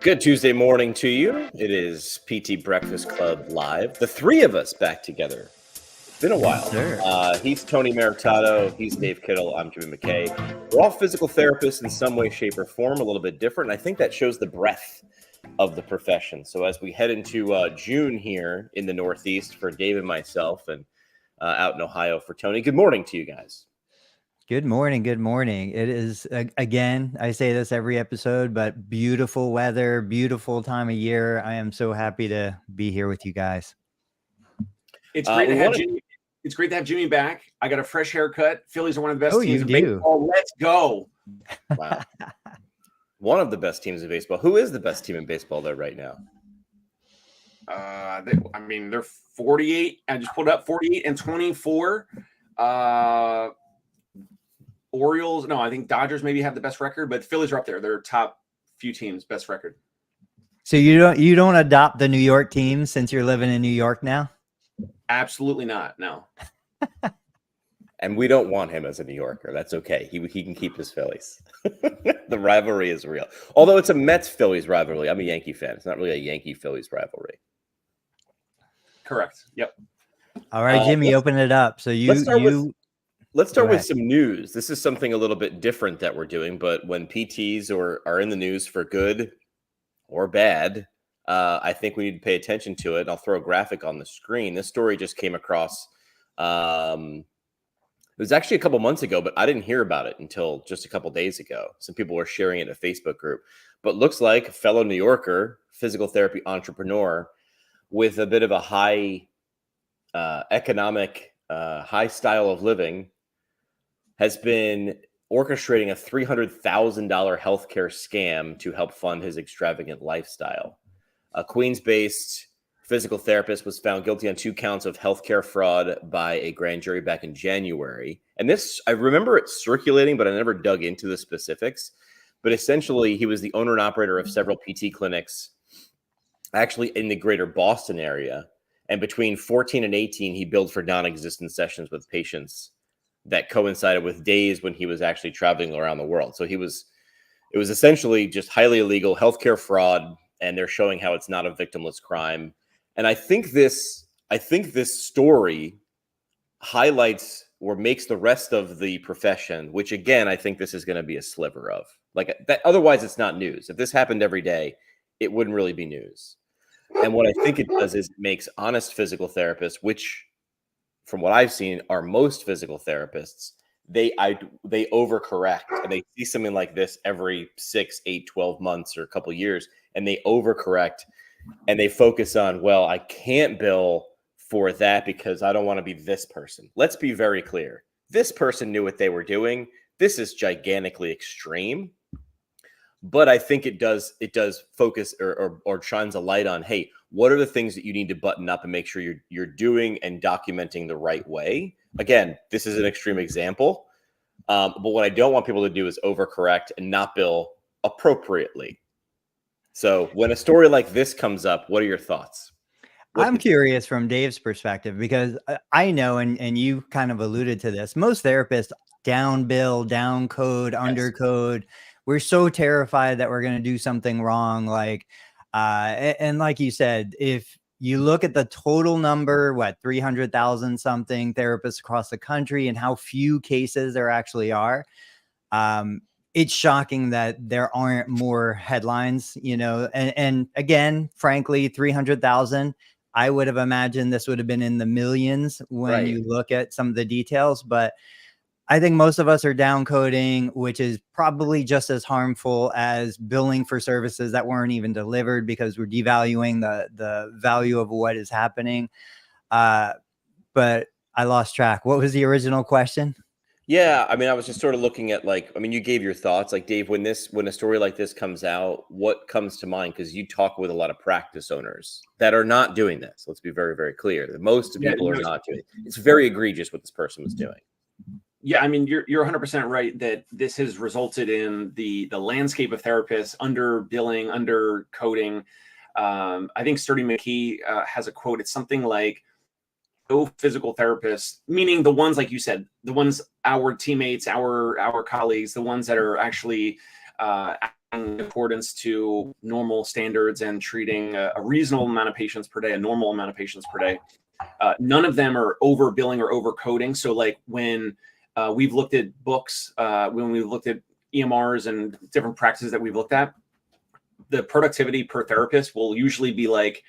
Good Tuesday morning to you. It is PT Breakfast Club Live. The three of us back together. Been a Yes, while. sir. He's Tony Maritato. He's Dave Kittle. I'm Jimmy McKay. We're all physical therapists in some way, shape, or form, a little bit different. I think that shows the breadth of the profession. So as we head into June here in the Northeast for Dave and myself, and out in Ohio for Tony, good morning to you guys. Good morning. Good morning. It is, again, I say this every episode, but beautiful weather, beautiful time of year. I am so happy to be here with you guys. It's great to have Jimmy. It's great to have Jimmy back. I got a fresh haircut. Phillies are one of the best teams in baseball. Let's go. Wow. One of the best teams in baseball. Who is the best team in baseball there right now? They're 48. I just pulled up 48 and 24. Orioles. No, I think Dodgers maybe have the best record, but Phillies are up there. They're top few teams, best record. So you don't adopt the New York team since you're living in New York now? Absolutely not. No. And we don't want him as a New Yorker. That's okay. He can keep his Phillies. The rivalry is real. Although it's a Mets-Phillies rivalry. I'm a Yankee fan. It's not really a Yankee-Phillies rivalry. Correct. Yep. All right, Jimmy, open it up. So Let's start with some news. This is something a little bit different that we're doing, but when PTs are in the news for good or bad, I think we need to pay attention to it. I'll throw a graphic on the screen. This story just came across. It was actually a couple months ago, but I didn't hear about it until just a couple days ago. Some people were sharing it in a Facebook group. But looks like a fellow New Yorker, physical therapy entrepreneur with a bit of a high economic, high style of living, has been orchestrating a $300,000 healthcare scam to help fund his extravagant lifestyle. A Queens-based physical therapist was found guilty on 2 counts of healthcare fraud by a grand jury back in January. And this, I remember it circulating, but I never dug into the specifics. But essentially, he was the owner and operator of several PT clinics, actually in the greater Boston area. And between 14 and 18, he billed for non-existent sessions with patients that coincided with days when he was actually traveling around the world. So it was essentially just highly illegal healthcare fraud, and they're showing how it's not a victimless crime. And I think this story highlights or makes the rest of the profession, which again, I think this is going to be a sliver of like that. Otherwise it's not news. If this happened every day, it wouldn't really be news. And what I think it does is it makes honest physical therapists, which from what I've seen are most physical therapists, they overcorrect, and they see something like this every 6, 8, 12 months or a couple of years, and they overcorrect and they focus on, well, I can't bill for that because I don't want to be this person. Let's be very clear. This person knew what they were doing. This is gigantically extreme. But I think it does focus or shines a light on, hey, what are the things that you need to button up and make sure you're doing and documenting the right way? Again, this is an extreme example, but what I don't want people to do is overcorrect and not bill appropriately. So when a story like this comes up, what are your thoughts? I'm curious from Dave's perspective, because I know, and you kind of alluded to this, most therapists down bill, down code, under code. We're so terrified that we're going to do something wrong. And like you said, if you look at the total number, 300,000 something therapists across the country and how few cases there actually are, it's shocking that there aren't more headlines, and again, frankly, 300,000, I would have imagined this would have been in the millions when you look at some of the details, but I think most of us are down coding, which is probably just as harmful as billing for services that weren't even delivered, because we're devaluing the value of what is happening. But I lost track. What was the original question? Yeah, I was just sort of looking at you gave your thoughts. Like, Dave, when a story like this comes out, what comes to mind? Because you talk with a lot of practice owners that are not doing this. Let's be very, very clear. Most people are not doing it. It's very egregious what this person was doing. Yeah, you're 100% right that this has resulted in the landscape of therapists under billing, under coding. I think Sturdy McKee has a quote. It's something like, no physical therapists, meaning the ones, like you said, the ones, our teammates, our colleagues, the ones that are actually in accordance to normal standards and treating a reasonable amount of patients per day, a normal amount of patients per day. None of them are over billing or over coding. So like when we've looked at books, when we've looked at EMRs and different practices that we've looked at, the productivity per therapist will usually be like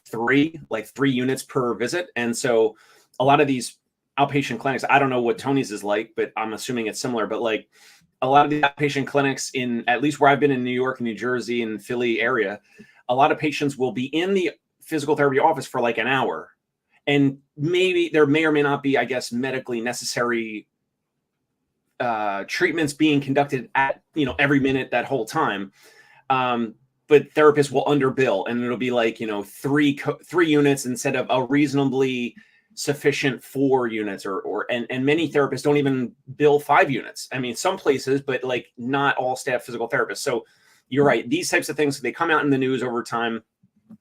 three units per visit. And so a lot of these outpatient clinics, I don't know what Tony's is like, but I'm assuming it's similar, but like a lot of the outpatient clinics in, at least where I've been in New York, New Jersey, and Philly area, a lot of patients will be in the physical therapy office for like an hour. And maybe there may or may not be, I guess, medically necessary treatments being conducted at, every minute that whole time. But therapists will underbill, and it'll be like, three units instead of a reasonably sufficient 4 units, and many therapists don't even bill 5 units. I mean, some places, but like not all staff physical therapists. So you're right. These types of things, they come out in the news over time.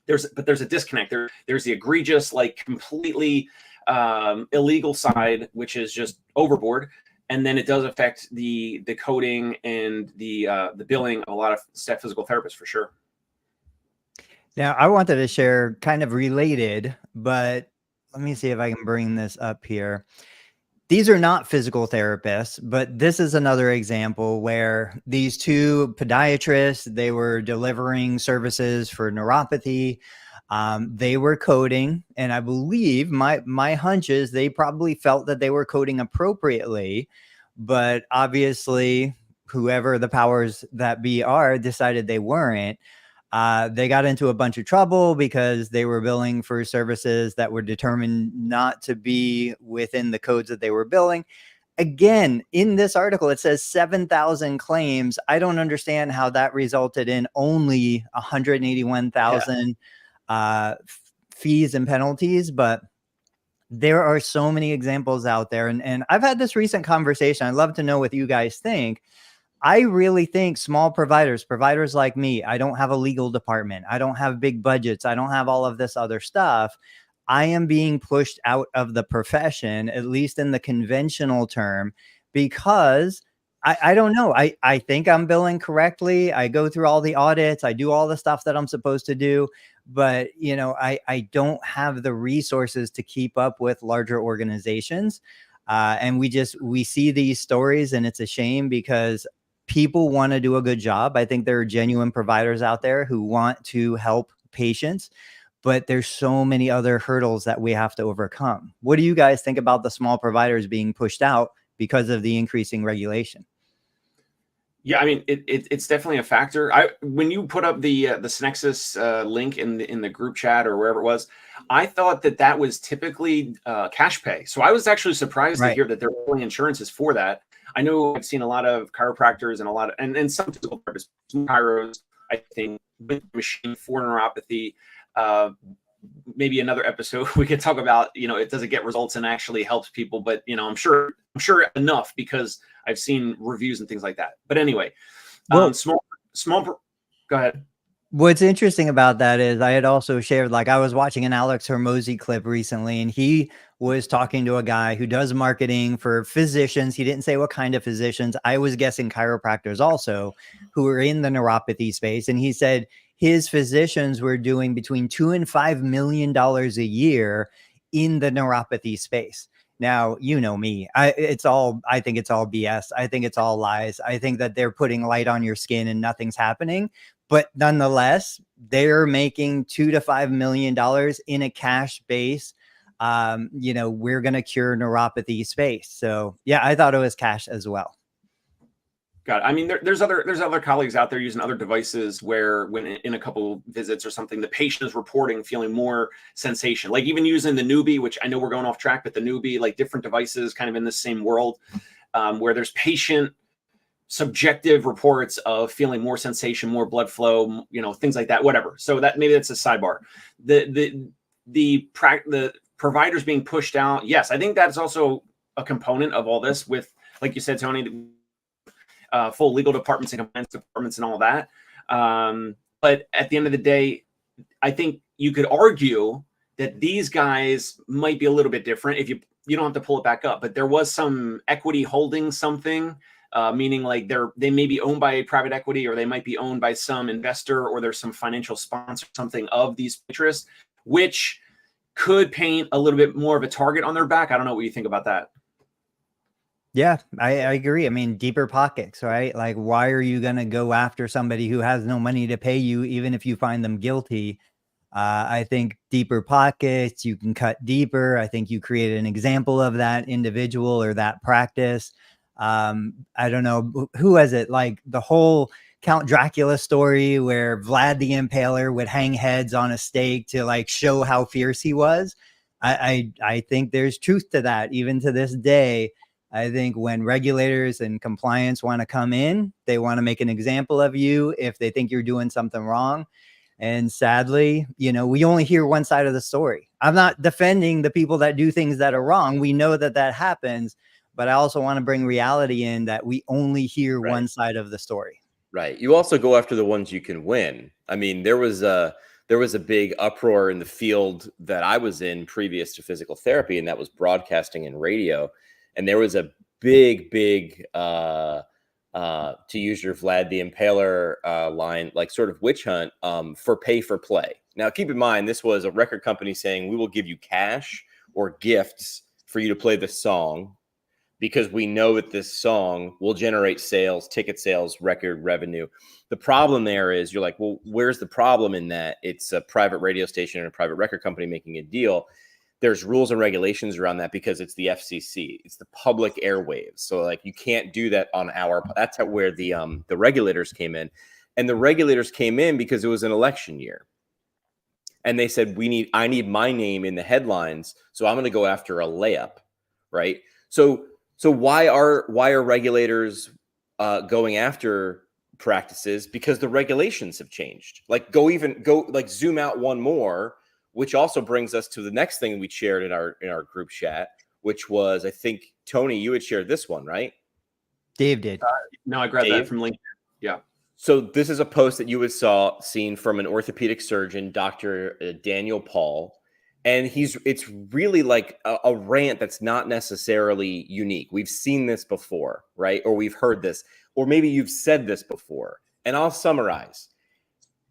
There's a disconnect. There's the egregious, like completely illegal side, which is just overboard. And then it does affect the coding and the billing of a lot of staff physical therapists for sure. Now, I wanted to share kind of related, but let me see if I can bring this up here. These are not physical therapists, but this is another example where these 2 podiatrists, they were delivering services for neuropathy. They were coding, and I believe my hunch is they probably felt that they were coding appropriately, but obviously whoever the powers that be are decided they weren't. They got into a bunch of trouble because they were billing for services that were determined not to be within the codes that they were billing. Again, in this article, it says 7,000 claims. I don't understand how that resulted in only 181,000 fees and penalties, but there are so many examples out there. And I've had this recent conversation. I'd love to know what you guys think. I really think small providers like me, I don't have a legal department. I don't have big budgets. I don't have all of this other stuff. I am being pushed out of the profession, at least in the conventional term, because I don't know. I think I'm billing correctly. I go through all the audits. I do all the stuff that I'm supposed to do. But, I don't have the resources to keep up with larger organizations. And we see these stories, and it's a shame because people want to do a good job. I think there are genuine providers out there who want to help patients, but there's so many other hurdles that we have to overcome. What do you guys think about the small providers being pushed out because of the increasing regulation? Yeah, I mean, it's definitely a factor. When you put up the Synexus link in the group chat or wherever it was, I thought that was typically cash pay. So I was actually surprised to hear that there are only insurances for that. I know I've seen a lot of chiropractors and some physical therapists, some chiros, I think, with machine for neuropathy. Maybe another episode we could talk about, it doesn't get results and actually helps people, but I'm sure enough because I've seen reviews and things like that. But anyway, well, go ahead. What's interesting about that is I had also shared, like I was watching an Alex Hormozy clip recently, and he was talking to a guy who does marketing for physicians. He didn't say what kind of physicians. I was guessing chiropractors also who are in the neuropathy space. And he said his physicians were doing between $2 and $5 million a year in the neuropathy space. Now, you know me, I think it's all BS. I think it's all lies. I think that they're putting light on your skin and nothing's happening. But nonetheless, they're making $2 to $5 million in a cash base. We're going to cure neuropathy space. So yeah, I thought it was cash as well. Got it. I mean, there's other colleagues out there using other devices where when in a couple visits or something, the patient is reporting feeling more sensation, like even using the Newbie, which I know we're going off track, but the Newbie, like different devices kind of in the same world, where there's patient subjective reports of feeling more sensation, more blood flow, things like that, whatever. So that maybe that's a sidebar. The providers being pushed out. Yes, I think that's also a component of all this with, like you said, Tony, full legal departments and compliance departments and all that. But at the end of the day, I think you could argue that these guys might be a little bit different if you don't have to pull it back up, but there was some equity holding something meaning like they may be owned by private equity, or they might be owned by some investor, or there's some financial sponsor, something of these interests, which could paint a little bit more of a target on their back. I don't know what you think about that. Yeah, I agree. I mean, deeper pockets, right? Like, why are you going to go after somebody who has no money to pay you, even if you find them guilty? I think deeper pockets, you can cut deeper. I think you create an example of that individual or that practice. I don't know who has it, like the whole Count Dracula story where Vlad the Impaler would hang heads on a stake to like show how fierce he was. I think there's truth to that even to this day. I think when regulators and compliance want to come in, they want to make an example of you if they think you're doing something wrong. And sadly, you know, we only hear one side of the story. I'm not defending the people that do things that are wrong. We know that that happens, but I also want to bring reality in that we only hear one side of the story. Right. You also go after the ones you can win. I mean, there was a big uproar in the field that I was in previous to physical therapy, and that was broadcasting and radio. And there was a big, to use your Vlad the Impaler line, like sort of witch hunt for pay for play. Now, keep in mind, this was a record company saying, we will give you cash or gifts for you to play this song because we know that this song will generate sales, ticket sales, record revenue. The problem there is you're like, well, where's the problem in that? It's a private radio station and a private record company making a deal. There's rules and regulations around that because it's the FCC. It's the public airwaves. So like you can't do that on that's where the regulators came in. And the regulators came in because it was an election year. And they said, I need my name in the headlines. So I'm going to go after a layup. Right. So why are regulators going after practices? Because the regulations have changed. Like zoom out one more, which also brings us to the next thing we shared in our group chat, which was, I think, Tony, you had shared this one, right? Dave did. No, I grabbed that from LinkedIn. Yeah. So this is a post that you had seen from an orthopedic surgeon, Dr. Daniel Paul. And it's really like a rant that's not necessarily unique. We've seen this before, right? Or we've heard this, or maybe you've said this before. And I'll summarize.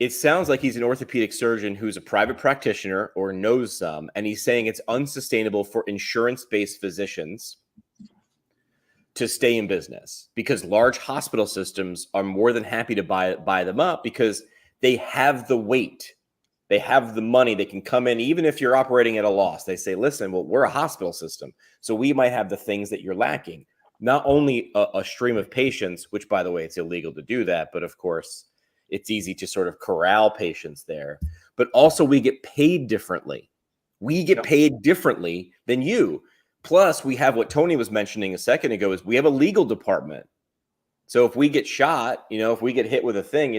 It sounds like he's an orthopedic surgeon who's a private practitioner or knows some, and he's saying it's unsustainable for insurance-based physicians to stay in business because large hospital systems are more than happy to buy them up because they have the weight. They have the money. They can come in, even if you're operating at a loss. They say, listen, well, we're a hospital system, so we might have the things that you're lacking. Not only a stream of patients, which, by the way, it's illegal to do that, but of course, it's easy to sort of corral patients there, but also we get paid differently. We get paid differently than you. Plus, we have what Tony was mentioning a second ago is we have a legal department. So if we get shot, if we get hit with a thing,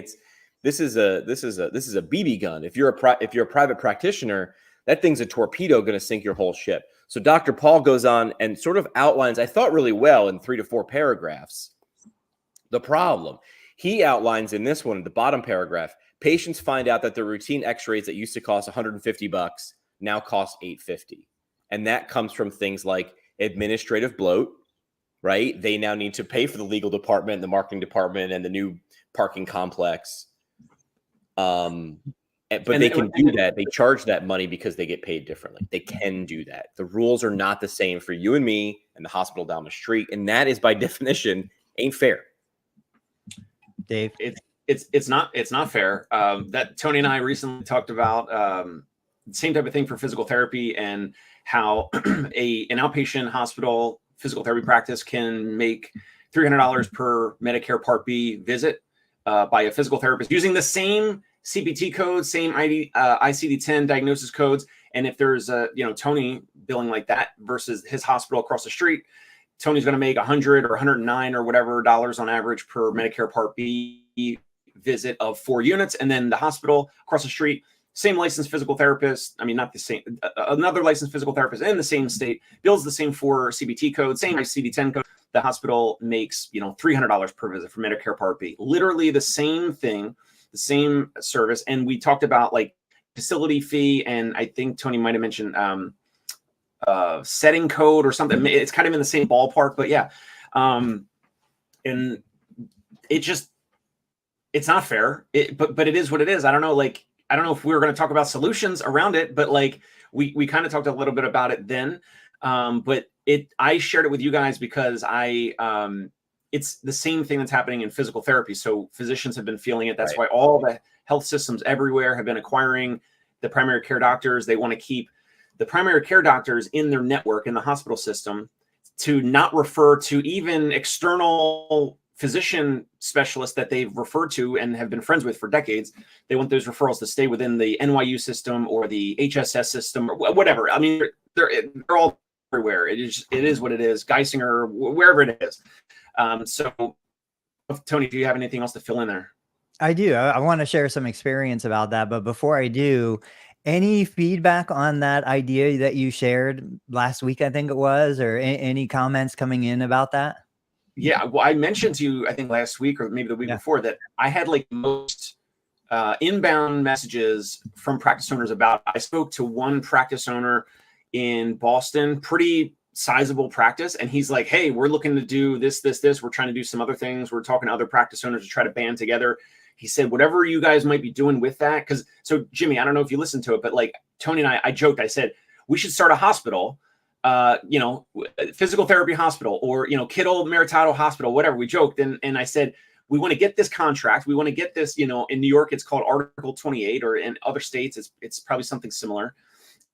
this is a BB gun. If you're a private practitioner, that thing's a torpedo going to sink your whole ship. So Dr. Paul goes on and sort of outlines, I thought really well in 3 to 4 paragraphs, the problem. He outlines in this one, the bottom paragraph, patients find out that their routine x-rays that used to cost $150 now cost $850. And that comes from things like administrative bloat, right? They now need to pay for the legal department, the marketing department, and the new parking complex. But they can do that. They charge that money because they get paid differently. They can do that. The rules are not the same for you and me and the hospital down the street. And that is by definition ain't fair. Dave, it's not fair. That Tony and I recently talked about the same type of thing for physical therapy and how an outpatient hospital physical therapy practice can make $300 per Medicare Part B visit by a physical therapist using the same CPT codes, same ICD-10 diagnosis codes. And if there's Tony billing like that versus his hospital across the street, Tony's going to make $100 or $109 or whatever dollars on average per Medicare Part B visit of 4 units. And then the hospital across the street, same licensed physical therapist. I mean, not the same, another licensed physical therapist in the same state bills the same 4 CPT code, same ICD-10 code. The hospital makes, $300 per visit for Medicare Part B. Literally the same thing, the same service. And we talked about like facility fee. And I think Tony might've mentioned, setting code or something. It's kind of in the same ballpark, but yeah. And it's not fair. But it is what it is. I don't know. Like, I don't know if we were going to talk about solutions around it, but like we kind of talked a little bit about it then. But I shared it with you guys because it's the same thing that's happening in physical therapy. So physicians have been feeling it. That's why all the health systems everywhere have been acquiring the primary care doctors. They want to keep the primary care doctors in their network in the hospital system to not refer to even external physician specialists that they've referred to and have been friends with for decades. They want those referrals to stay within the NYU system or the HSS system or whatever. I mean, they're all everywhere. It is what it is. Geisinger, wherever it is. So, Tony, do you have anything else to fill in there? I do. I want to share some experience about that. But before I do, any feedback on that idea that you shared last week, I think it was, or any comments coming in about that? Yeah, well, I mentioned to you, I think last week or maybe the week before, that I had like most inbound messages from practice owners about it. I spoke to one practice owner in Boston, pretty sizable practice, and he's like, hey, we're looking to do this. We're trying to do some other things. We're talking to other practice owners to try to band together. He said, whatever you guys might be doing with that, because so Jimmy, I don't know if you listened to it, but like Tony and I joked, I said, we should start a hospital, physical therapy hospital, or, Kittle Meritato Hospital, whatever. We joked. And I said, we want to get this contract. We want to get this, in New York, it's called Article 28, or in other states, it's probably something similar.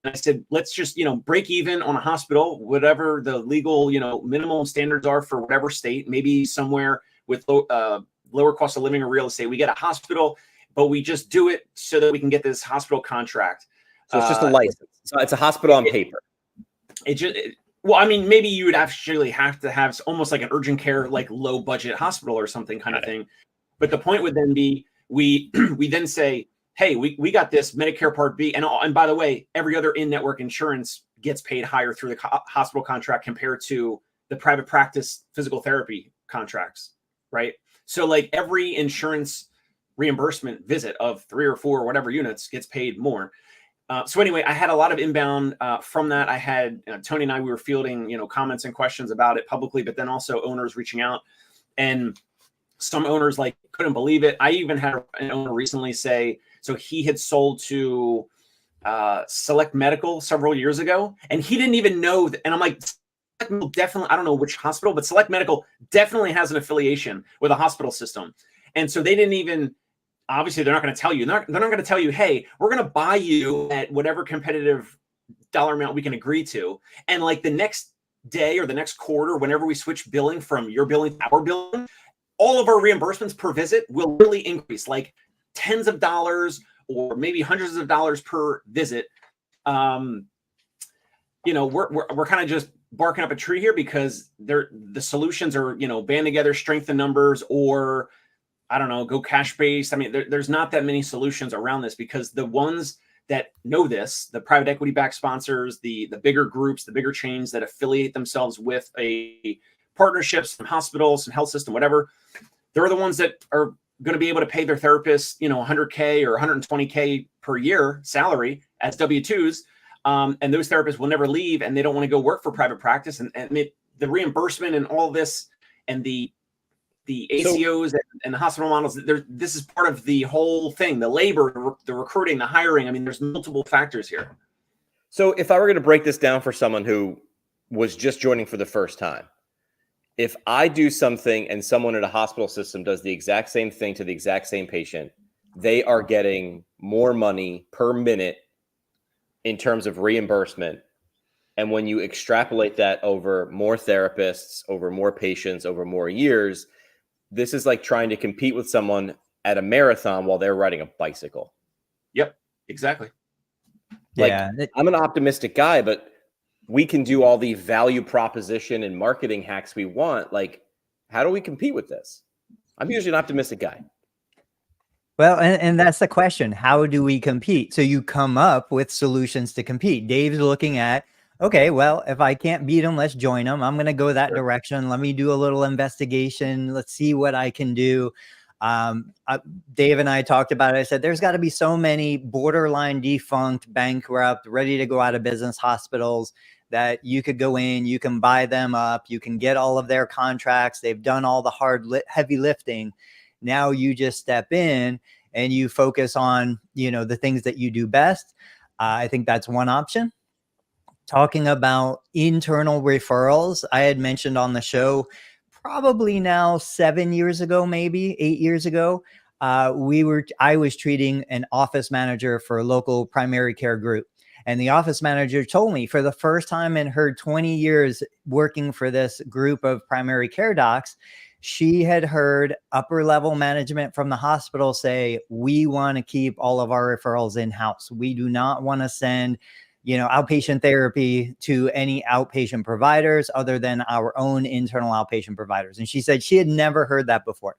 And I said, let's just, break even on a hospital, whatever the legal, minimum standards are for whatever state, maybe somewhere with lower cost of living or real estate. We get a hospital, but we just do it so that we can get this hospital contract. So it's just a license. So it's a hospital on paper. Well, I mean, maybe you would actually have to have almost like an urgent care, like low budget hospital or something kind of thing. But the point would then be, we then say, hey, we got this Medicare Part B. And by the way, every other in-network insurance gets paid higher through the hospital contract compared to the private practice physical therapy contracts, right? So like every insurance reimbursement visit of 3 or 4 or whatever units gets paid more. So anyway, I had a lot of inbound from that. I had Tony and I, we were fielding, comments and questions about it publicly, but then also owners reaching out, and some owners like couldn't believe it. I even had an owner recently say, so he had sold to Select Medical several years ago, and he didn't even know that. And I'm like, definitely, I don't know which hospital, but Select Medical definitely has an affiliation with a hospital system. And so they didn't even, obviously they're not going to tell you, they're not going to tell you, hey, we're going to buy you at whatever competitive dollar amount we can agree to. And like the next day or the next quarter, whenever we switch billing from your billing to our billing, all of our reimbursements per visit will really increase, like tens of dollars or maybe hundreds of dollars per visit. We're kind of just barking up a tree here because the solutions are, band together, strengthen numbers, or I don't know, go cash based. I mean, there's not that many solutions around this, because the ones that know this, the private equity backed sponsors, the bigger groups, the bigger chains that affiliate themselves with a partnership, some hospitals, some health system, whatever, they're the ones that are going to be able to pay their therapists, $100K or $120K per year salary as W-2s. And those therapists will never leave, and they don't want to go work for private practice. And the reimbursement and all this, and the ACOs and the hospital models, this is part of the whole thing, the labor, the recruiting, the hiring. I mean, there's multiple factors here. So if I were going to break this down for someone who was just joining for the first time, if I do something and someone in a hospital system does the exact same thing to the exact same patient, they are getting more money per minute in terms of reimbursement. And when you extrapolate that over more therapists, over more patients, over more years, this is like trying to compete with someone at a marathon while they're riding a bicycle. Yep, exactly. Like, I'm an optimistic guy, but we can do all the value proposition and marketing hacks we want. Like, how do we compete with this? I'm usually an optimistic guy. Well, and that's the question. How do we compete? So you come up with solutions to compete. Dave's looking at, okay, well, if I can't beat them, let's join them. I'm going to go that direction. Let me do a little investigation. Let's see what I can do. Dave and I talked about it. I said, there's got to be so many borderline defunct, bankrupt, ready to go out of business hospitals that you could go in, you can buy them up, you can get all of their contracts. They've done all the heavy lifting. Now you just step in and you focus on, the things that you do best. I think that's one option. Talking about internal referrals, I had mentioned on the show probably now 7 years ago, maybe 8 years ago, I was treating an office manager for a local primary care group. And the office manager told me, for the first time in her 20 years working for this group of primary care docs, she had heard upper level management from the hospital say, we want to keep all of our referrals in-house. We do not want to send outpatient therapy to any outpatient providers other than our own internal outpatient providers. And she said she had never heard that before.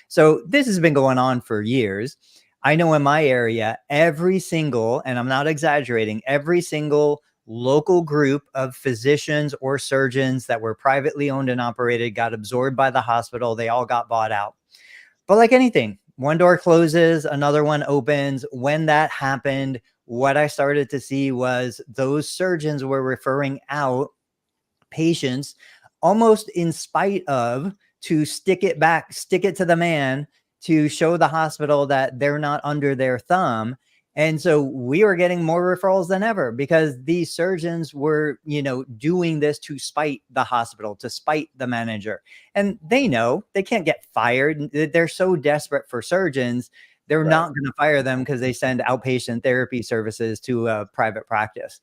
So this has been going on for years. I know in my area, every single, and I'm not exaggerating, every single local group of physicians or surgeons that were privately owned and operated got absorbed by the hospital. They all got bought out. But like anything, one door closes, another one opens. When that happened, what I started to see was those surgeons were referring out patients almost in spite of, to stick it to the man, to show the hospital that they're not under their thumb. And so we were getting more referrals than ever because these surgeons were, doing this to spite the hospital, to spite the manager. And they know they can't get fired. They're so desperate for surgeons. They're Right. not going to fire them because they send outpatient therapy services to a private practice.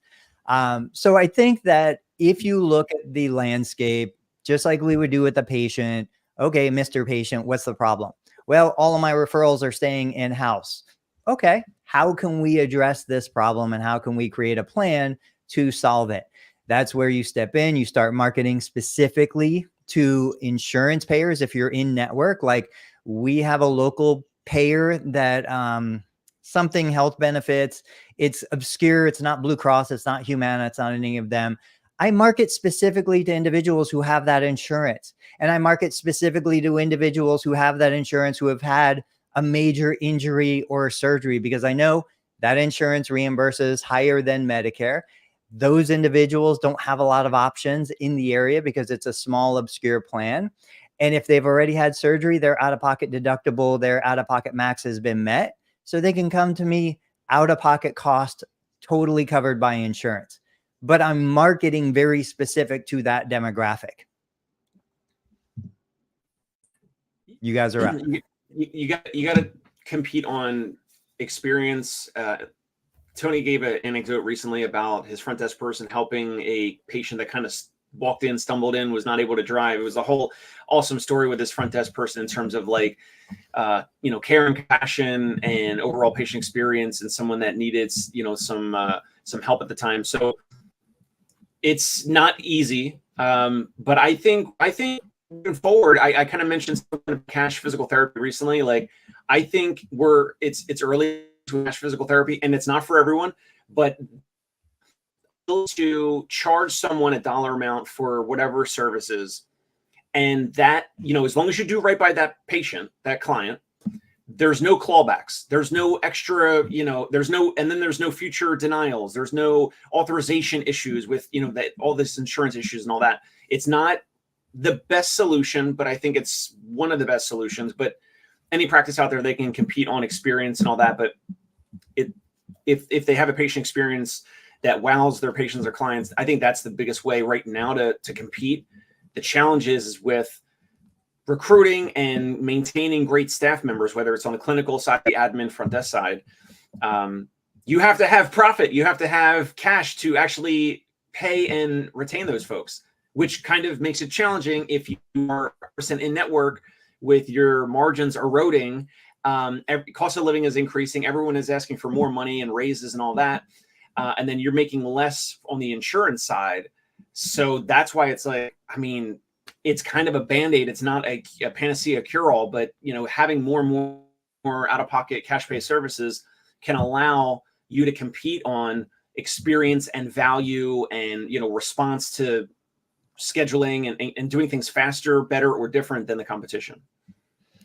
So I think that if you look at the landscape, just like we would do with the patient, okay, Mr. Patient, what's the problem? Well, all of my referrals are staying in-house. Okay, how can we address this problem and how can we create a plan to solve it? That's where you step in. You start marketing specifically to insurance payers. If you're in network, like we have a local payer that something health benefits, it's obscure. It's not Blue Cross. It's not Humana. It's not any of them. I market specifically to individuals who have that insurance. And I market specifically to individuals who have that insurance, who have had a major injury or surgery, because I know that insurance reimburses higher than Medicare. Those individuals don't have a lot of options in the area because it's a small, obscure plan. And if they've already had surgery, their out-of-pocket deductible, their out-of-pocket max has been met. So they can come to me, out-of-pocket cost, totally covered by insurance. But I'm marketing very specific to that demographic. You guys are up. You got to compete on experience. Tony gave an anecdote recently about his front desk person helping a patient that kind of walked in, stumbled in, was not able to drive. It was a whole awesome story with this front desk person in terms of like, care and compassion and overall patient experience, and someone that needed, some help at the time. So it's not easy. But I think moving forward, I kind of mentioned something of cash physical therapy recently. Like, I think it's early to cash physical therapy, and it's not for everyone, but to charge someone a dollar amount for whatever services, and that, as long as you do right by that patient, that client, there's no clawbacks, there's no extra, there's no future denials, there's no authorization issues with, that all this insurance issues and all that. It's not the best solution, but I think it's one of the best solutions. But any practice out there, they can compete on experience and all that. But if they have a patient experience that wows their patients or clients, I think that's the biggest way right now to compete. The challenge is with recruiting and maintaining great staff members, whether it's on the clinical side, the admin, front desk side. You have to have profit. You have to have cash to actually pay and retain those folks, which kind of makes it challenging if you are a person in network with your margins eroding. Cost of living is increasing. Everyone is asking for more money and raises and all that. And then you're making less on the insurance side. So that's why it's like, it's kind of a Band-Aid. It's not a panacea cure-all, but having more and more out-of-pocket cash pay services can allow you to compete on experience and value and, response to scheduling and doing things faster, better, or different than the competition.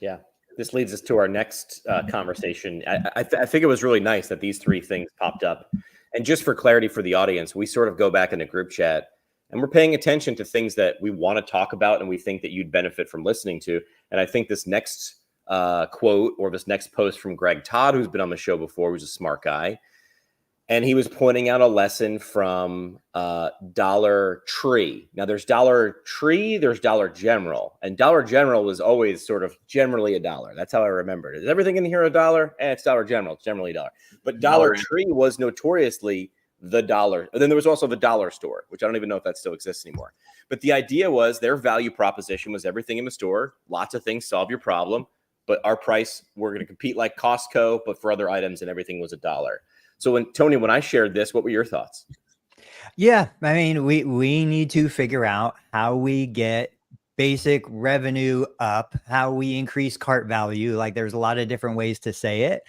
Yeah. This leads us to our next conversation. I think it was really nice that these three things popped up And just for clarity for the audience, we sort of go back in the group chat and we're paying attention to things that we want to talk about and we think that you'd benefit from listening to. And I think this next quote or this next post from Greg Todd, who's been on the show before, who's a smart guy, and he was pointing out a lesson from Dollar Tree. Now there's Dollar Tree, there's Dollar General, and Dollar General was always sort of generally a dollar. That's how I remember it. Is everything in here a dollar? It's Dollar General. It's generally a dollar. But Dollar Tree was notoriously the dollar. And then there was also the dollar store, which I don't even know if that still exists anymore. But the idea was their value proposition was everything in the store, lots of things solve your problem, but our price, we're going to compete like Costco, but for other items, and everything was a dollar. So Tony, when I shared this, what were your thoughts? Yeah, I mean, we need to figure out how we get basic revenue up, how we increase cart value. Like there's a lot of different ways to say it.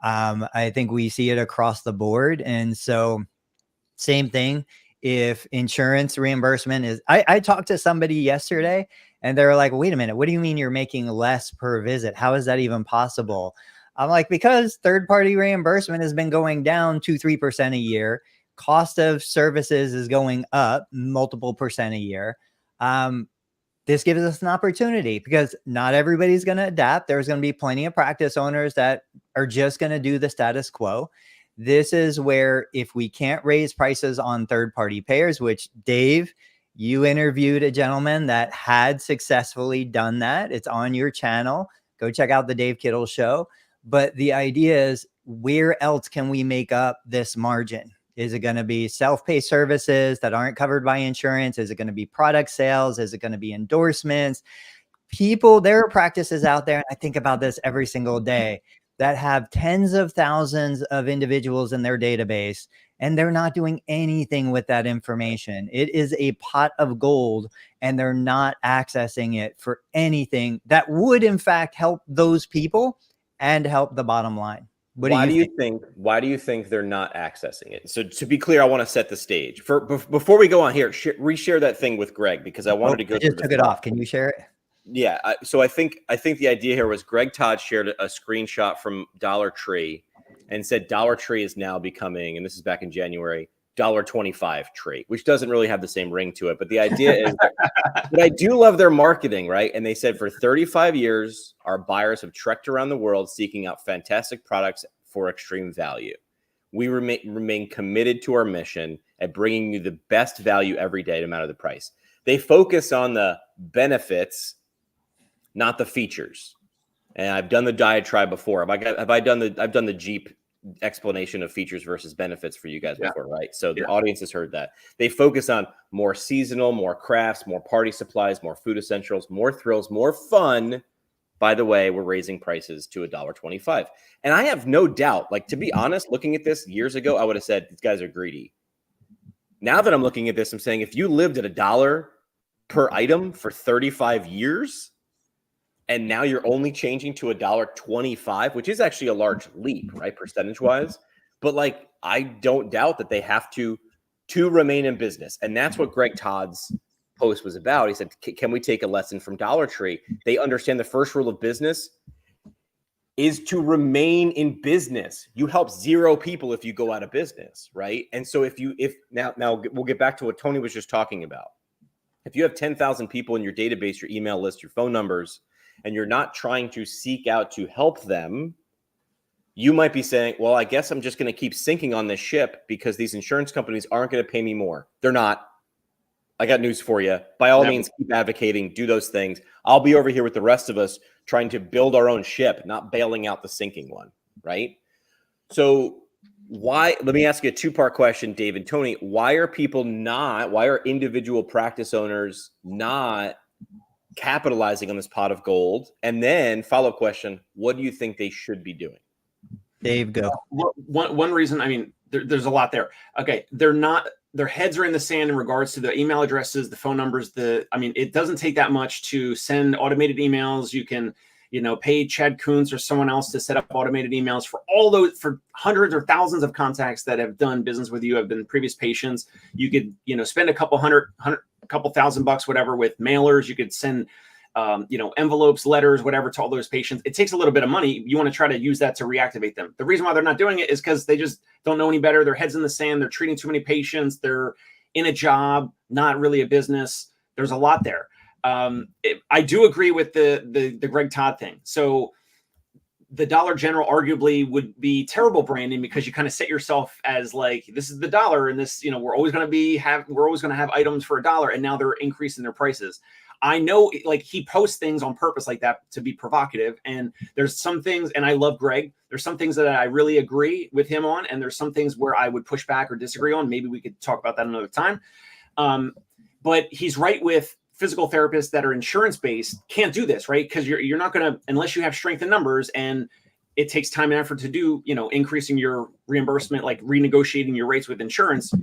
I think we see it across the board. And so same thing. If insurance reimbursement is, I talked to somebody yesterday and they were like, wait a minute, what do you mean you're making less per visit? How is that even possible? I'm like, because third-party reimbursement has been going down 2-3% a year. Cost of services is going up multiple percent a year. This gives us an opportunity because not everybody's going to adapt. There's going to be plenty of practice owners that are just going to do the status quo. This is where if we can't raise prices on third-party payers, which Dave, you interviewed a gentleman that had successfully done that. It's on your channel. Go check out the Dave Kittle Show. But the idea is, where else can we make up this margin? Is it going to be self-pay services that aren't covered by insurance? Is it going to be product sales? Is it going to be endorsements? People, there are practices out there, and I think about this every single day, that have tens of thousands of individuals in their database, and they're not doing anything with that information. It is a pot of gold, and they're not accessing it for anything that would, in fact, help those people and help the bottom line. Why do you think they're not accessing it? So to be clear, I want to set the stage before we go on here. Reshare that thing with Greg because I wanted to go. I just took it off. Can you share it? Yeah. So I think the idea here was Greg Todd shared a screenshot from Dollar Tree and said Dollar Tree is now becoming, and this is back in January, $1.25 tree, which doesn't really have the same ring to it. But the idea is, but I do love their marketing, right? And they said for 35 years, our buyers have trekked around the world seeking out fantastic products for extreme value. We remain committed to our mission at bringing you the best value every day, no matter the price. They focus on the benefits, not the features. And I've done the diatribe before. I've done the Jeep explanation of features versus benefits for you guys before, right? So the audience has heard that. They focus on more seasonal, more crafts, more party supplies, more food essentials, more thrills, more fun. By the way, we're raising prices to $1.25. And I have no doubt, like, to be honest, looking at this years ago, I would have said these guys are greedy. Now that I'm looking at this, I'm saying if you lived at $1 per item for 35 years, and now you're only changing to $1.25, which is actually a large leap, right, percentage-wise. But like, I don't doubt that they have to remain in business, and that's what Greg Todd's post was about. He said, "Can we take a lesson from Dollar Tree? They understand the first rule of business is to remain in business. You help 0 people if you go out of business, right? And so if now we'll get back to what Tony was just talking about. If you have 10,000 people in your database, your email list, your phone numbers, and you're not trying to seek out to help them, you might be saying, well, I guess I'm just going to keep sinking on this ship because these insurance companies aren't going to pay me more. They're not. I got news for you. By all means, keep advocating, do those things. I'll be over here with the rest of us trying to build our own ship, not bailing out the sinking one, right? So let me ask you a 2-part question, Dave and Tony. Why are individual practice owners not capitalizing on this pot of gold? And then follow-up question, what do you think they should be doing? Dave, go. One reason, I mean, there's a lot there. Okay, their heads are in the sand in regards to the email addresses, the phone numbers. It doesn't take that much to send automated emails. You can, pay Chad Kuntz or someone else to set up automated emails for for hundreds or thousands of contacts that have done business with you, have been previous patients. You could, spend a couple $1,000, whatever, with mailers. You could send envelopes, letters, whatever to all those patients. It takes a little bit of money. You want to try to use that to reactivate them. The reason why they're not doing it is because they just don't know any better. Their head's in the sand. They're treating too many patients. They're in a job, not really a business. There's a lot there. I do agree with the Greg Todd thing. So the Dollar General arguably would be terrible branding because you kind of set yourself as like, this is the dollar, and this, we're always going to have items for $1, and now they're increasing their prices. I know, like, he posts things on purpose like that to be provocative, and there's some things, and I love Greg. There's some things that I really agree with him on, and there's some things where I would push back or disagree on. Maybe we could talk about that another time. But he's right with physical therapists that are insurance-based can't do this, right? Because you're not going to, unless you have strength in numbers, and it takes time and effort to do, increasing your reimbursement, like renegotiating your rates with insurance,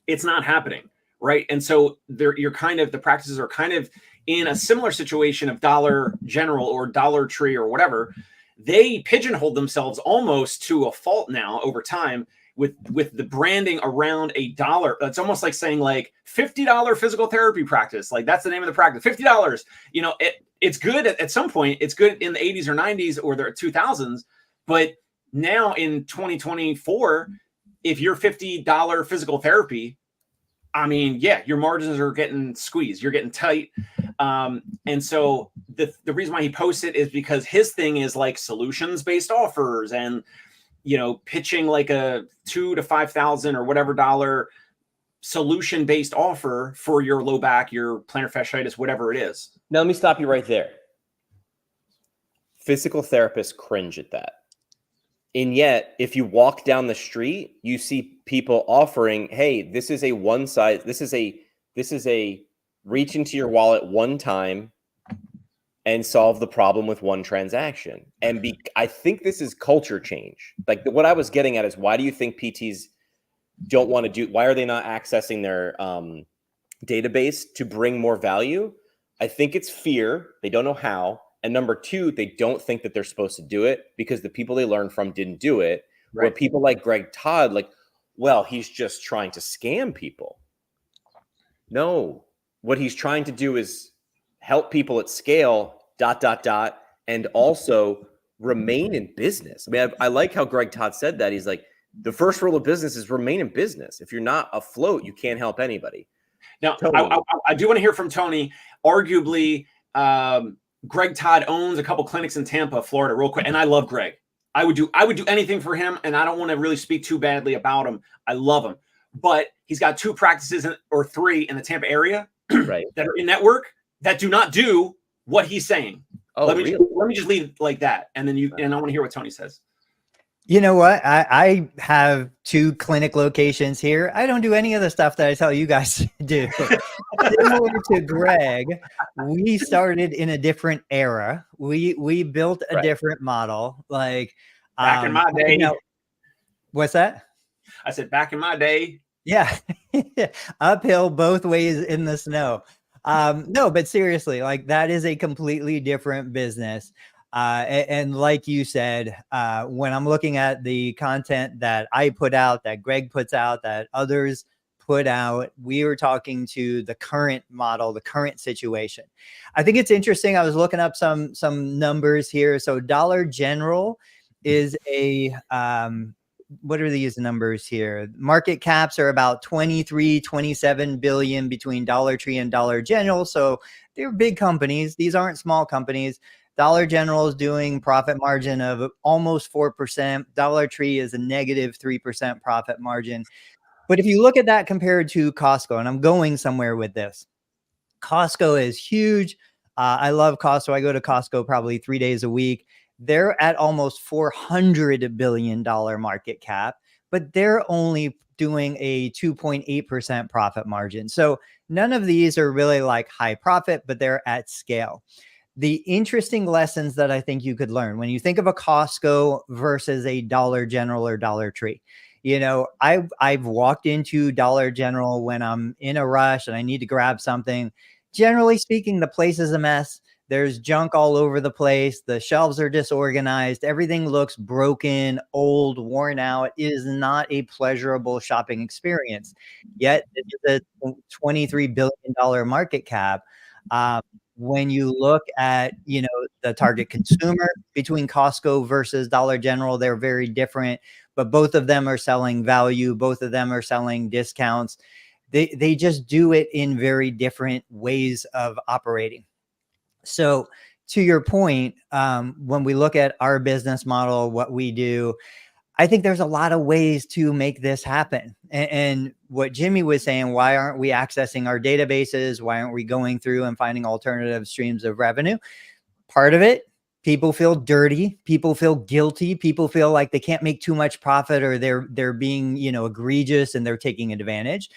it's not happening. Right. And so the practices are kind of in a similar situation of Dollar General or Dollar Tree or whatever. They pigeonhole themselves almost to a fault now over time with the branding around $1. It's almost like saying like $50 physical therapy practice. Like, that's the name of the practice, $50. It's good at some point. It's good in the 80s or 90s or the 2000s. But now in 2024, if you're $50 physical therapy, I mean, yeah, your margins are getting squeezed. You're getting tight. And so the reason why he posts it is because his thing is like solutions-based offers and, pitching like a $2,000 to $5,000 or whatever dollar solution-based offer for your low back, your plantar fasciitis, whatever it is. Now, let me stop you right there. Physical therapists cringe at that. And yet, if you walk down the street, you see people offering, hey, this is a reach into your wallet one time and solve the problem with one transaction. And I think this is culture change. Like, what I was getting at is, why do you think PTs don't want to why are they not accessing their database to bring more value? I think it's fear. They don't know how. And number two, they don't think that they're supposed to do it because the people they learned from didn't do it. Right. Where people like Greg Todd, like, well, he's just trying to scam people. No, what he's trying to do is help people at scale, ... and also remain in business. I mean, I like how Greg Todd said that. He's like, the first rule of business is remain in business. If you're not afloat, you can't help anybody. Now, I do want to hear from Tony. Arguably, Greg Todd owns a couple clinics in Tampa, Florida, real quick. And I love Greg. I would do anything for him. And I don't want to really speak too badly about him. I love him. But he's got 2 practices or 3 in the Tampa area right. that are in network that do not do what he's saying. Oh, let me just leave it like that. And then and I want to hear what Tony says. You know what? I have 2 clinic locations here. I don't do any of the stuff that I tell you guys to do. Similar to Greg, we started in a different era. We built a different model. Like, back in my day. What's that? I said back in my day. Yeah. Uphill both ways in the snow. No, but seriously, like, that is a completely different business. And like you said, when I'm looking at the content that I put out, that Greg puts out, that others put out, we were talking to the current model, the current situation. I think it's interesting. I was looking up some numbers here. So Dollar General is a, what are these numbers here? Market caps are about 23, 27 billion between Dollar Tree and Dollar General. So they're big companies. These aren't small companies. Dollar General is doing profit margin of almost 4%. Dollar Tree is a negative 3% profit margin. But if you look at that compared to Costco, and I'm going somewhere with this, Costco is huge. I love Costco. I go to Costco probably 3 days a week. They're at almost $400 billion market cap, but they're only doing a 2.8% profit margin. So none of these are really like high profit, but they're at scale. The interesting lessons that I think you could learn when you think of a Costco versus a Dollar General or Dollar Tree. I've walked into Dollar General when I'm in a rush and I need to grab something. Generally speaking, the place is a mess. There's junk all over the place. The shelves are disorganized. Everything looks broken, old, worn out. It is not a pleasurable shopping experience. Yet it is a $23 billion market cap. When you look at, the target consumer between Costco versus Dollar General, they're very different, but both of them are selling value. Both of them are selling discounts. They just do it in very different ways of operating. So to your point, when we look at our business model, what we do, I think there's a lot of ways to make this happen. And what Jimmy was saying, why aren't we accessing our databases? Why aren't we going through and finding alternative streams of revenue? Part of it, people feel dirty, people feel guilty, people feel like they can't make too much profit, or they're being, egregious and they're taking advantage.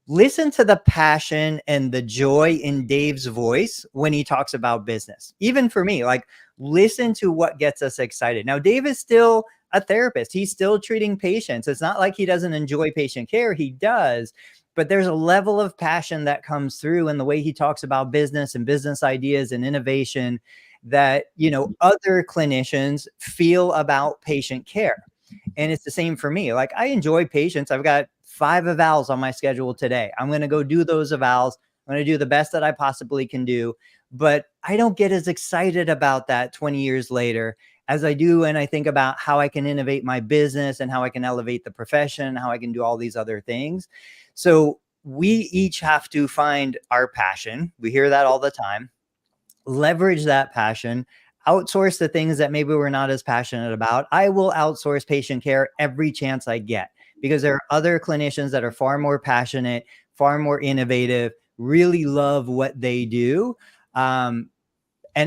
Listen to the passion and the joy in Dave's voice when he talks about business. Even for me, like, listen to what gets us excited. Now, Dave is still a therapist. He's still treating patients. It's not like he doesn't enjoy patient care. He does, but there's a level of passion that comes through in the way he talks about business and business ideas and innovation that, other clinicians feel about patient care. And it's the same for me. Like, I enjoy patients. I've got 5 evals on my schedule today. I'm going to go do those evals. I'm going to do the best that I possibly can do. But I don't get as excited about that 20 years later as I do when I think about how I can innovate my business and how I can elevate the profession, how I can do all these other things. So we each have to find our passion. We hear that all the time. Leverage that passion. Outsource the things that maybe we're not as passionate about. I will outsource patient care every chance I get, because there are other clinicians that are far more passionate, far more innovative, really love what they do. And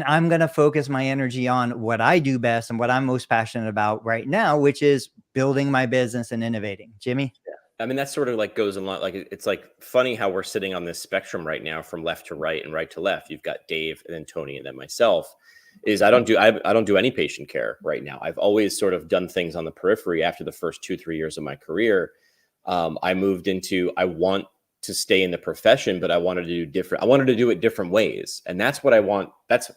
I'm going to focus my energy on what I do best and what I'm most passionate about right now, which is building my business and innovating. Jimmy? Yeah. I mean, that sort of like goes a lot. Like, it's like funny how we're sitting on this spectrum right now from left to right and right to left. You've got Dave and then Tony and then myself. I don't do any patient care right now. I've always sort of done things on the periphery. After the first 2-3 years of my career, I moved into, I want to stay in the profession, but I wanted to do it different ways. And that's what I want. That's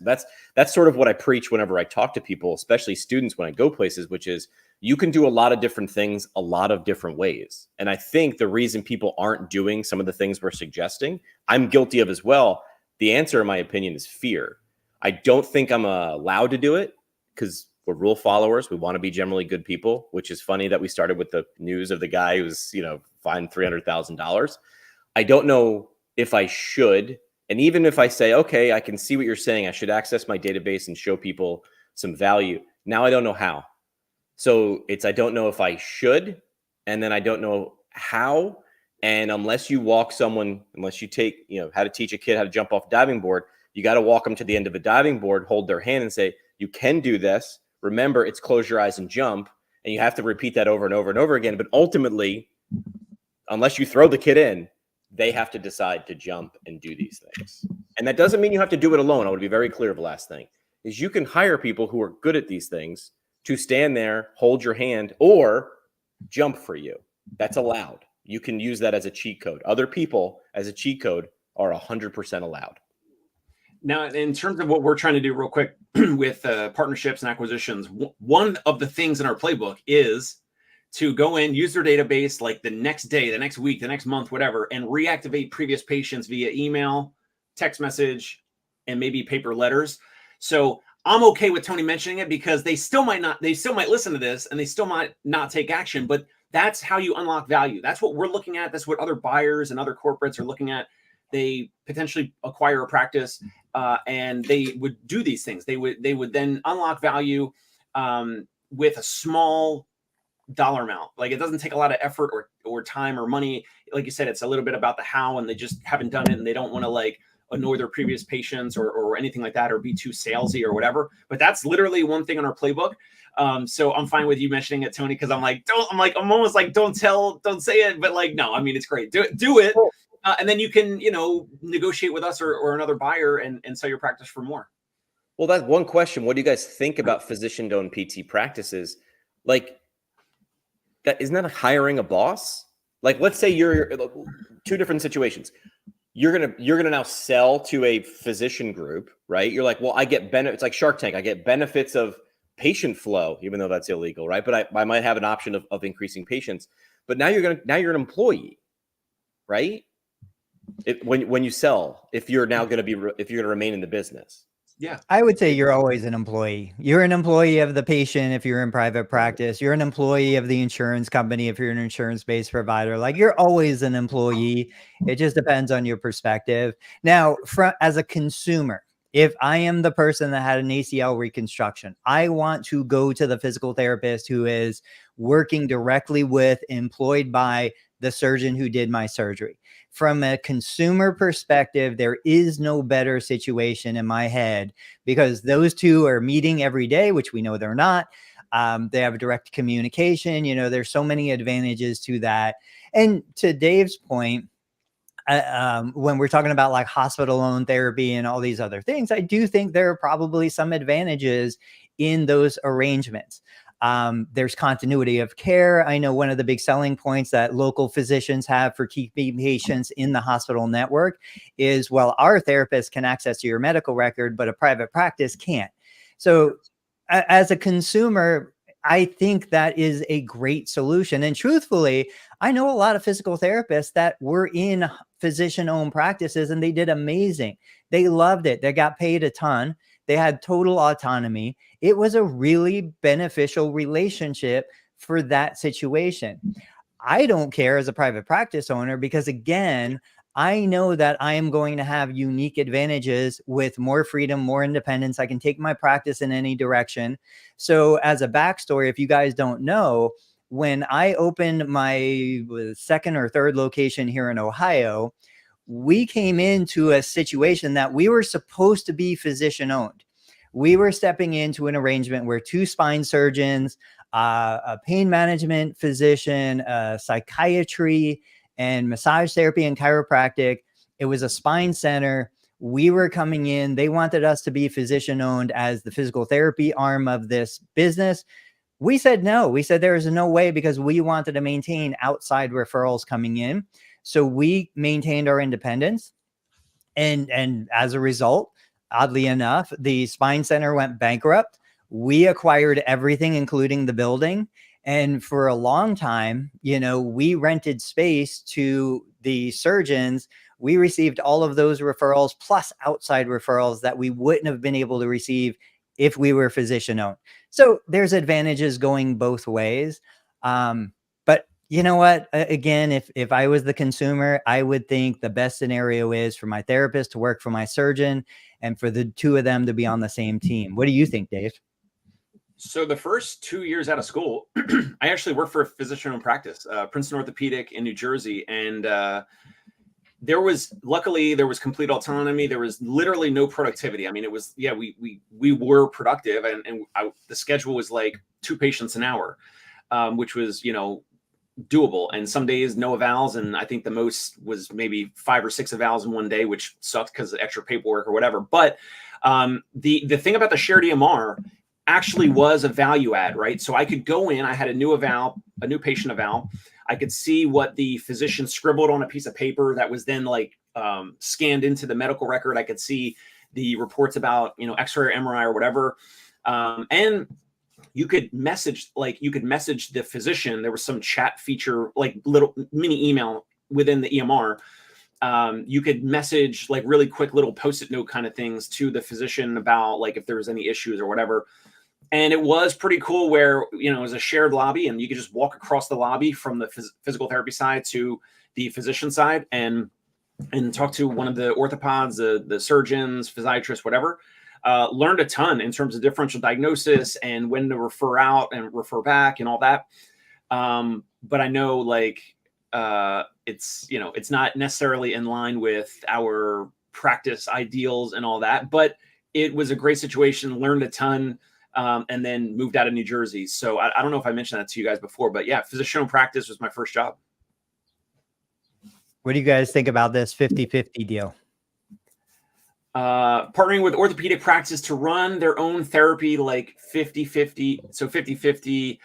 sort of what I preach whenever I talk to people, especially students when I go places, which is you can do a lot of different things, a lot of different ways. And I think the reason people aren't doing some of the things we're suggesting, I'm guilty of as well. The answer, in my opinion, is fear. I don't think I'm allowed to do it because we're rule followers. We want to be generally good people, which is funny that we started with the news of the guy who's, fined $300,000. I don't know if I should. And even if I say, okay, I can see what you're saying, I should access my database and show people some value. Now I don't know how. So I don't know if I should, and then I don't know how. And unless you take, how to teach a kid how to jump off a diving board, you got to walk them to the end of a diving board, hold their hand and say, you can do this. Remember, it's close your eyes and jump. And you have to repeat that over and over and over again. But ultimately, unless you throw the kid in, they have to decide to jump and do these things. And that doesn't mean you have to do it alone. I want to be very clear of the last thing is you can hire people who are good at these things to stand there, hold your hand, or jump for you. That's allowed. You can use that as a cheat code. Other people as a cheat code are 100% allowed. Now, in terms of what we're trying to do real quick with partnerships and acquisitions, one of the things in our playbook is to go in, use their database like the next day, the next week, the next month, whatever, and reactivate previous patients via email, text message, and maybe paper letters. So I'm okay with Tony mentioning it because they still might listen to this and they still might not take action, but that's how you unlock value. That's what we're looking at. That's what other buyers and other corporates are looking at. They potentially acquire a practice and they would do these things. They would then unlock value with a small dollar amount. Like, it doesn't take a lot of effort or time or money. Like you said, it's a little bit about the how, and they just haven't done it, and they don't want to like annoy their previous patients or anything like that, or be too salesy or whatever. But that's literally one thing in our playbook. So I'm fine with you mentioning it, Tony, because I'm almost like, don't say it, but like, no, I mean, it's great. Do it. And then you can, negotiate with us or another buyer and sell your practice for more. Well, that's one question. What do you guys think about physician-owned PT practices? Like, that isn't that hiring a boss? Like, let's say you're two different situations. You're gonna now sell to a physician group, right? You're like, well, I get benefits. It's like Shark Tank. I get benefits of patient flow, even though that's illegal, right? But I might have an option of increasing patients. But now you're an employee, right? when you sell, if you're now going to be if you're going to remain in the business. Yeah. I would say you're always an employee. You're an employee of the patient if you're in private practice. You're an employee of the insurance company if you're an insurance-based provider. Like, you're always an employee. It just depends on your perspective. Now, as a consumer, if I am the person that had an ACL reconstruction, I want to go to the physical therapist who is working directly with, employed by the surgeon who did my surgery. From a consumer perspective, there is no better situation in my head, because those two are meeting every day, which we know they're not. They have direct communication. You know, there's so many advantages to that. And to Dave's point, when we're talking about like hospital owned therapy and all these other things, I do think there are probably some advantages in those arrangements. There's continuity of care. I know one of the big selling points that local physicians have for keeping patients in the hospital network is, well, our therapist can access your medical record, but a private practice can't. So as a consumer, I think that is a great solution. And truthfully, I know a lot of physical therapists that were in physician-owned practices and they did amazing. They loved it. They got paid a ton. They had total autonomy. It was a really beneficial relationship for that situation. I don't care as a private practice owner, because again, I know that I am going to have unique advantages with more freedom, more independence. I can take my practice in any direction. So as a backstory, if you guys don't know, when I opened my second or third location here in Ohio, we came into a situation that we were supposed to be physician owned. We were stepping into an arrangement where two spine surgeons, a pain management physician, psychiatry, and massage therapy and chiropractic. It was a spine center. We were coming in. They wanted us to be physician owned as the physical therapy arm of this business. We said no. We said there is no way, because we wanted to maintain outside referrals coming in. So we maintained our independence. And as a result, oddly enough, the spine center went bankrupt. We acquired everything, including the building. And for a long time, you know, we rented space to the surgeons. We received all of those referrals plus outside referrals that we wouldn't have been able to receive if we were physician owned. So there's advantages going both ways. But you know what? Again, if I was the consumer, I would think the best scenario is for my therapist to work for my surgeon and for the two of them to be on the same team. What do you think, Dave? So the first 2 years out of school, I actually worked for a physician-owned practice, Princeton Orthopedic in New Jersey. And luckily there was complete autonomy. There was literally no productivity. I mean, it was, yeah, we were productive, and the schedule was like 2 patients an hour, which was, you know, doable. And some days no evals. And I think the most was maybe 5 or 6 evals in one day, which sucked because of extra paperwork or whatever. But the thing about the shared EMR actually was a value add, right? So I could go in, I had a new patient eval. I could see what the physician scribbled on a piece of paper that was then like scanned into the medical record. I could see the reports about, you know, X-ray or MRI or whatever. And you could message the physician. There was some chat feature, like little mini email within the EMR. You could message like really quick little post-it note kind of things to the physician about like if there was any issues or whatever. And it was pretty cool where, you know, it was a shared lobby and you could just walk across the lobby from the physical therapy side to the physician side and talk to one of the orthopods, the surgeons, physiatrists, whatever. Learned a ton in terms of differential diagnosis and when to refer out and refer back and all that. But I know like it's, you know, it's not necessarily in line with our practice ideals and all that, but it was a great situation, learned a ton. And then moved out of New Jersey. So I don't know if I mentioned that to you guys before, but yeah, physician practice was my first job. What do you guys think about this 50-50 deal? Partnering with orthopedic practice to run their own therapy, like 50-50. So 50-50.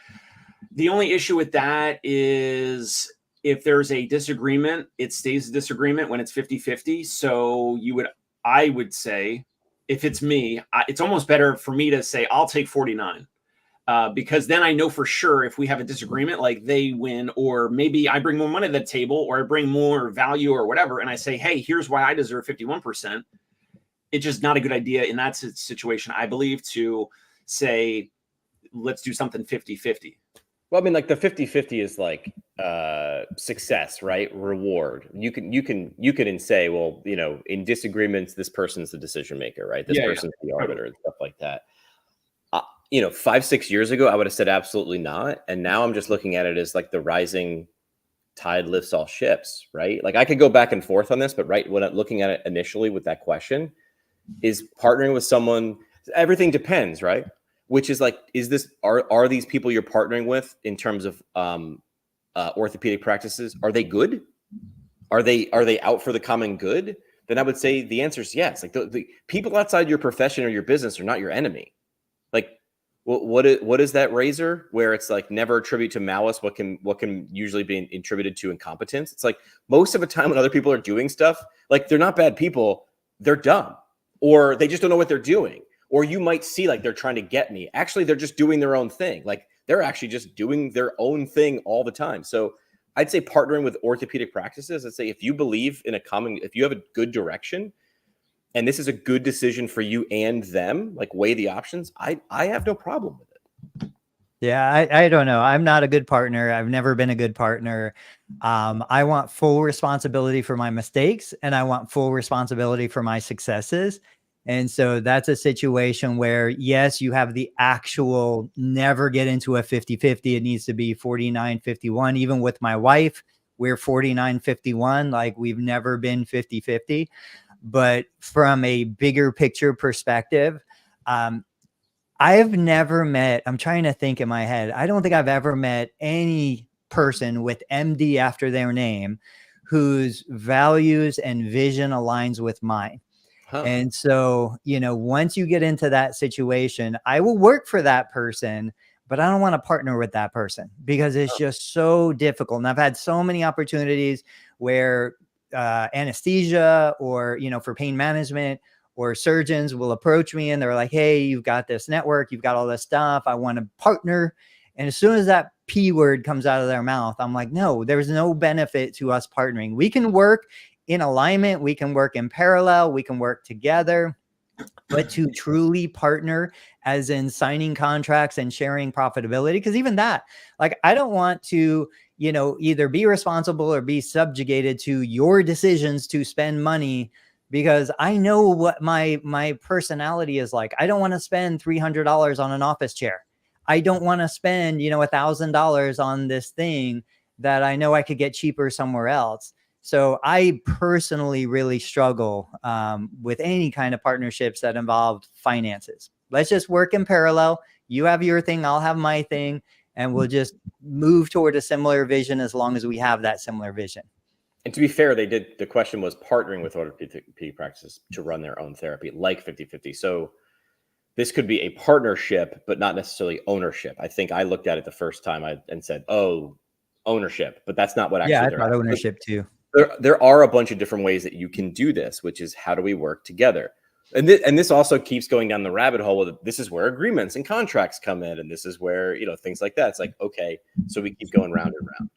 The only issue with that is if there's a disagreement, it stays a disagreement when it's 50-50. So I would say, if it's me, it's almost better for me to say, I'll take 49. because then I know for sure if we have a disagreement, like they win, or maybe I bring more money to the table, or I bring more value or whatever, and I say, hey, here's why I deserve 51%. It's just not a good idea in that situation, I believe, to say, let's do something 50-50. Well, I mean, like the 50-50 is like success, right? Reward. You can say, well, you know, in disagreements, this person's the decision maker, right? This person's the arbiter and stuff like that. You know, 5-6 years ago, I would have said absolutely not. And now I'm just looking at it as like the rising tide lifts all ships, right? Like I could go back and forth on this, but right when I'm looking at it initially with that question, is partnering with someone, everything depends, right? Which is like, are these people you're partnering with in terms of orthopedic practices, are they good? Are they out for the common good? Then I would say the answer is yes. Like the people outside your profession or your business are not your enemy. Like what is that razor where it's like never attribute to malice what can usually be attributed to incompetence? It's like most of the time when other people are doing stuff, like they're not bad people, they're dumb, or they just don't know what they're doing. Or you might see like they're trying to get me. Actually, they're just doing their own thing. Like they're actually just doing their own thing all the time. So I'd say partnering with orthopedic practices, I'd say if you believe in if you have a good direction and this is a good decision for you and them, like weigh the options, I have no problem with it. Yeah, I don't know. I'm not a good partner. I've never been a good partner. I want full responsibility for my mistakes and I want full responsibility for my successes. And so that's a situation where, yes, you have the actual never get into a 50-50. It needs to be 49-51. Even with my wife, we're 49-51. Like we've never been 50-50. But from a bigger picture perspective, I've never met, I'm trying to think in my head, I don't think I've ever met any person with MD after their name whose values and vision aligns with mine. Huh. And so, you know, once you get into that situation, I will work for that person, but I don't want to partner with that person because it's just so difficult. And I've had so many opportunities where anesthesia or, you know, for pain management or surgeons will approach me and they're like, hey, you've got this network, you've got all this stuff, I want to partner. And as soon as that P word comes out of their mouth, I'm like, no, there's no benefit to us partnering. We can work in alignment, we can work in parallel, we can work together, but to truly partner as in signing contracts and sharing profitability, because even that, like, I don't want to, you know, either be responsible or be subjugated to your decisions to spend money, because I know what my personality is like. I don't want to spend $300 on an office chair. I don't want to spend, you know, $1,000 on this thing that I know I could get cheaper somewhere else. So I personally really struggle with any kind of partnerships that involve finances. Let's just work in parallel. You have your thing, I'll have my thing, and we'll just move toward a similar vision as long as we have that similar vision. And to be fair, the question was partnering with orthopedic practices to run their own therapy, like 50-50. So this could be a partnership, but not necessarily ownership. I think I looked at it the first time and said, oh, ownership, but that's not what actually. Yeah, I thought ownership too. There are a bunch of different ways that you can do this, which is how do we work together? And this also keeps going down the rabbit hole with this is where agreements and contracts come in. And this is where, you know, things like that. It's like, okay, so we keep going round and round.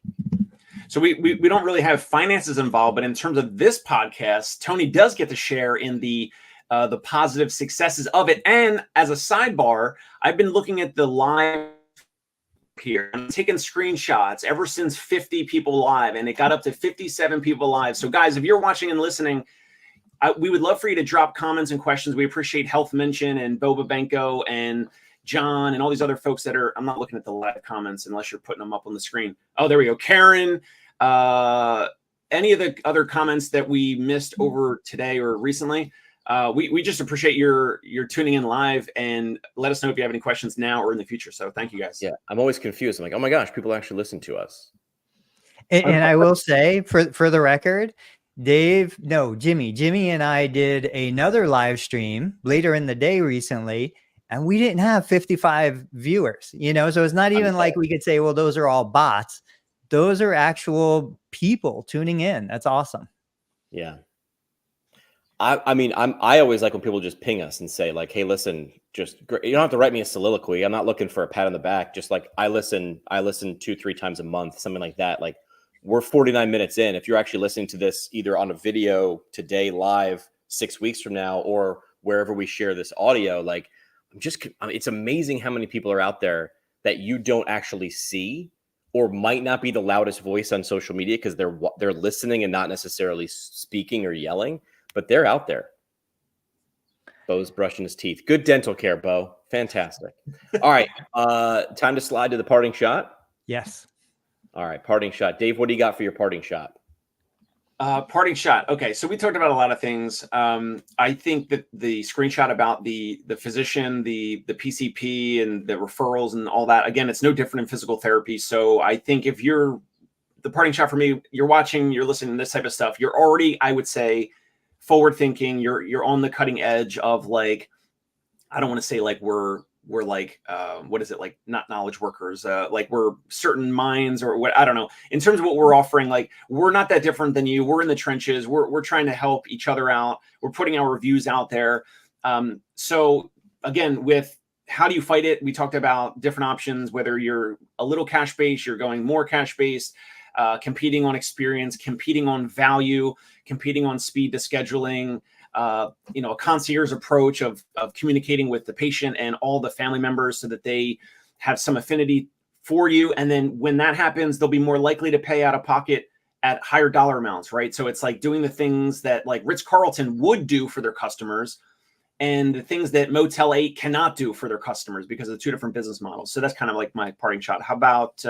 So we don't really have finances involved, but in terms of this podcast, Tony does get to share in the positive successes of it. And as a sidebar, I've been looking at the live here. I'm taking screenshots ever since 50 people live, and it got up to 57 people live. So guys, if you're watching and listening, we would love for you to drop comments and questions. We appreciate Health Mention and Boba Benko and John and all these other folks that are, I'm not looking at the live comments unless you're putting them up on the screen. Oh, there we go. Karen, any of the other comments that we missed over today or recently, we just appreciate your tuning in live, and let us know if you have any questions now or in the future. So thank you guys. Yeah, I'm always confused. I'm like, oh my gosh, people actually listen to us. And I will say for the record, Jimmy and I did another live stream later in the day recently, and we didn't have 55 viewers, you know, so it's not even like we could say, well, those are all bots. Those are actual people tuning in. That's awesome. Yeah. I mean, I always like when people just ping us and say like, hey, listen, you don't have to write me a soliloquy. I'm not looking for a pat on the back. Just like I listen 2-3 times a month, something like that. Like we're 49 minutes in. If you're actually listening to this either on a video today, live 6 weeks from now, or wherever we share this audio, like it's amazing how many people are out there that you don't actually see or might not be the loudest voice on social media because they're listening and not necessarily speaking or yelling, but they're out there. Bo's brushing his teeth. Good dental care, Bo. Fantastic. All right. Time to slide to the parting shot. Yes. All right. Parting shot. Dave, what do you got for your parting shot? Parting shot. Okay, so we talked about a lot of things. I think that the screenshot about the physician, the PCP, and the referrals and all that, again, it's no different in physical therapy. So I think if you're the parting shot for me, you're watching, you're listening to this type of stuff, you're already, I would say, forward thinking. You're on the cutting edge of like, I don't want to say like we're like what is it, like not knowledge workers, like we're certain minds or what, I don't know, in terms of what we're offering. Like we're not that different than you. We're in the trenches. We're trying to help each other out. We're putting our reviews out there. So again, with how do you fight it, we talked about different options, whether you're a little cash based, you're going more cash based, competing on experience, competing on value, competing on speed to scheduling, a concierge approach of communicating with the patient and all the family members so that they have some affinity for you. And then when that happens, they'll be more likely to pay out of pocket at higher dollar amounts, right? So it's like doing the things that like Ritz-Carlton would do for their customers and the things that Motel 8 cannot do for their customers because of the two different business models. So that's kind of like my parting shot. How about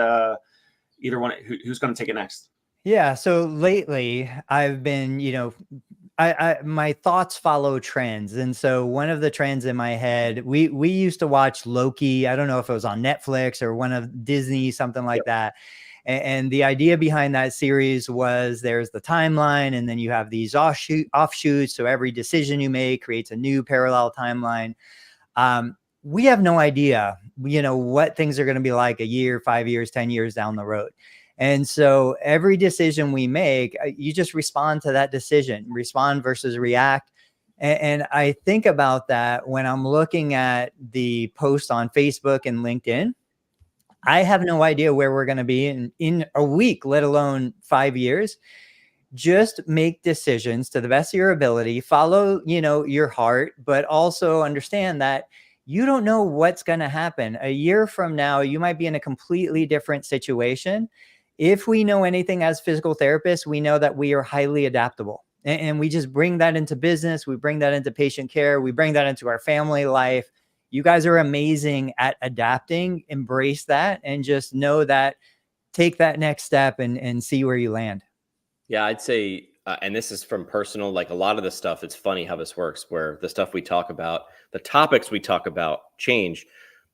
either one? Who's going to take it next? Yeah. So lately I've been, my thoughts follow trends. And so one of the trends in my head, we used to watch Loki. I don't know if it was on Netflix or one of Disney, something like that. And the idea behind that series was there's the timeline and then you have these offshoots. So every decision you make creates a new parallel timeline. We have no idea, what things are going to be like a year, 5 years, 10 years down the road. And so every decision we make, you just respond to that decision, respond versus react. And I think about that when I'm looking at the posts on Facebook and LinkedIn. I have no idea where we're going to be in a week, let alone 5 years. Just make decisions to the best of your ability, follow, your heart, but also understand that you don't know what's going to happen. A year from now, you might be in a completely different situation. If we know anything as physical therapists, we know that we are highly adaptable, and we just bring that into business. We bring that into patient care. We bring that into our family life. You guys are amazing at adapting. Embrace that and just know that, take that next step and see where you land. Yeah, I'd say, and this is from personal, like a lot of the stuff, it's funny how this works, where the stuff we talk about, the topics we talk about change,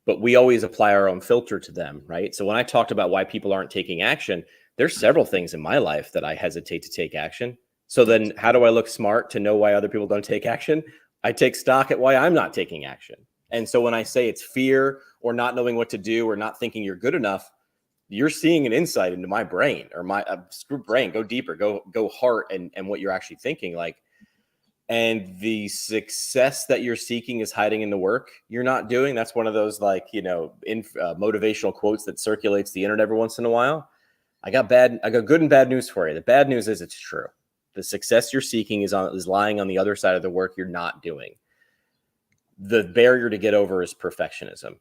but we always apply our own filter to them, right? So when I talked about why people aren't taking action, there's several things in my life that I hesitate to take action. So then how do I look smart to know why other people don't take action? I take stock at why I'm not taking action. And so when I say it's fear or not knowing what to do or not thinking you're good enough, you're seeing an insight into my brain or my screw brain. Go deeper, go heart and what you're actually thinking. Like, and the success that you're seeking is hiding in the work you're not doing. That's one of those motivational quotes that circulates the internet every once in a while. I got good and bad news for you. The bad news is it's true. The success you're seeking is lying on the other side of the work you're not doing. The barrier to get over is perfectionism.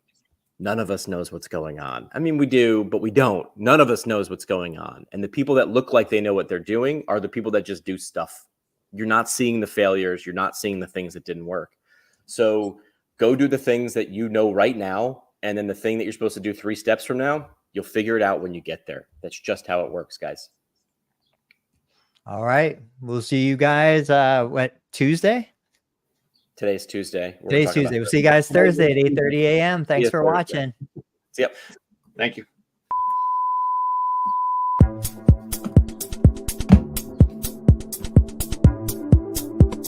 None of us knows what's going on. I mean, we do, but we don't. None of us knows what's going on. And the people that look like they know what they're doing are the people that just do stuff. You're not seeing the failures. You're not seeing the things that didn't work. So go do the things that you know right now. And then the thing that you're supposed to do 3 steps from now, you'll figure it out when you get there. That's just how it works, guys. All right. We'll see you guys, Tuesday? Today's Tuesday. Today's Tuesday. We'll see you guys Thursday at 8:30 a.m. Thanks for watching. Yep. Thank you.